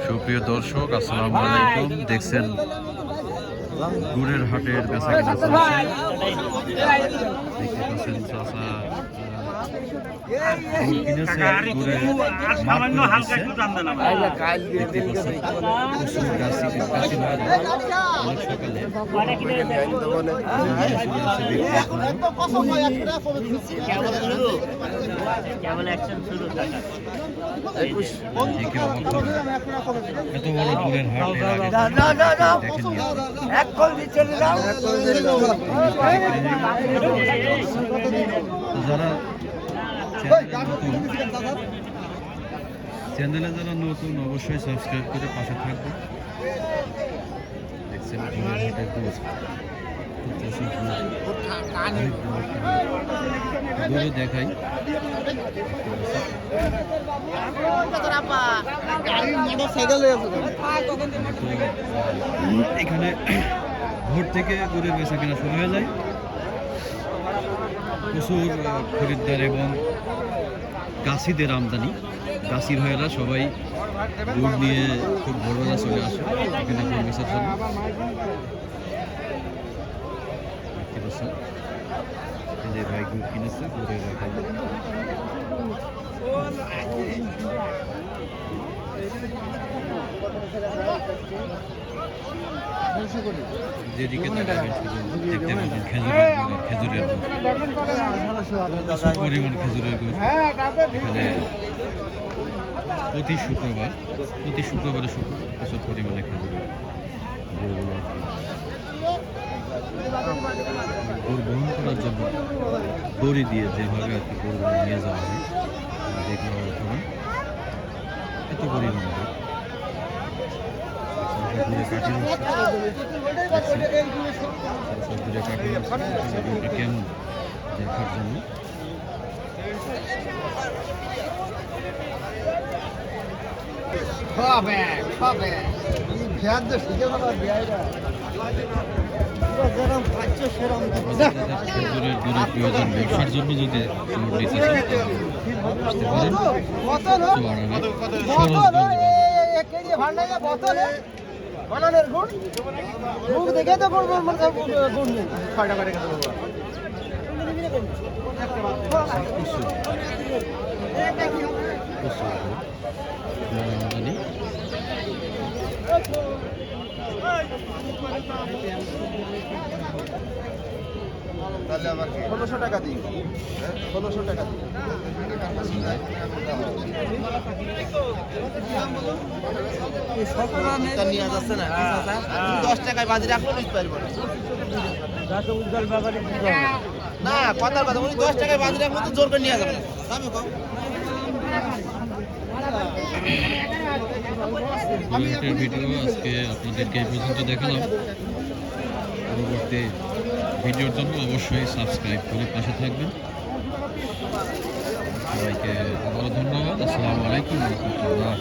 সুপ্রিয় দর্শক, আসসালামু আলাইকুম। দেখছেন গুড়ের হাটের বেচাকেনা চলছে। দেখতে পাচ্ছেন চাচা কিনেছে, গুড়ের মাপ করে দিচ্ছে। দেখতে পাচ্ছেন প্রচুর গাছি অনেক সকালে এত বড় গুড়ের হাট দেখেন। যারা চ্যানেলে যারা নতুন অবশ্যই সাবস্ক্রাইব করে পাশে থাকবে। দেখছেন গুড়ের হাটের দুধ গরু দেখাই। এখানে ভোর থেকে গরুর বেচা কেনা শুরু হয়ে যায়। প্রচুর খরিদ্দার এবং গাছিদের আমদানি। গাছি ভাইয়েরা সবাই গুড় নিয়ে খুব ভোরবেলা চলে আসে এখানে গুড় বেচার জন্য। দেখতে পাচ্ছেন যে ভাই গুড় কিনেছে, গুড়ের যেদিকে তাকাবেন দেখতে পাবেন খেজুরের গুড়, প্রচুর পরিমাণ খেজুরের গুড়। এখানে প্রতি শুক্রবারে প্রচুর পরিমাণে খেজুরের গুড়গুলো গুড় বহন করার জন্য দড়ি দিয়ে যেভাবে আর কি গুড়গুলো নিয়ে যাওয়া হয় দেখতে পাবেন। এত পরিমাণ কেমন দেখার জন্য খেজুরের গুড়ের প্রয়োজন ব্যবসার জন্য যদি বানানের গুড় মুখ দেখে তো গুড় গুড় গুড় নেই 6 টাকা রেখে দেবো। তাহলে আবার 1600 টাকা দিই, 1600 টাকা দিই। নিয়ে যাচ্ছে না 10 টাকায় বাজি রাখলো নিতে পারবো না। কথার কথা উনি 10 টাকায় বাজি রাখলো তো জোর করে নিয়ে যাবে। ভিডিও আজকে আপনাদেরকে এই পর্যন্ত দেখালাম। পরবর্তী ভিডিওর জন্য অবশ্যই সাবস্ক্রাইব করে পাশে থাকবেন। সবাইকে আবারও ধন্যবাদ। আসসালামু আলাইকুম ওয়া রাহমাতুল্লাহ।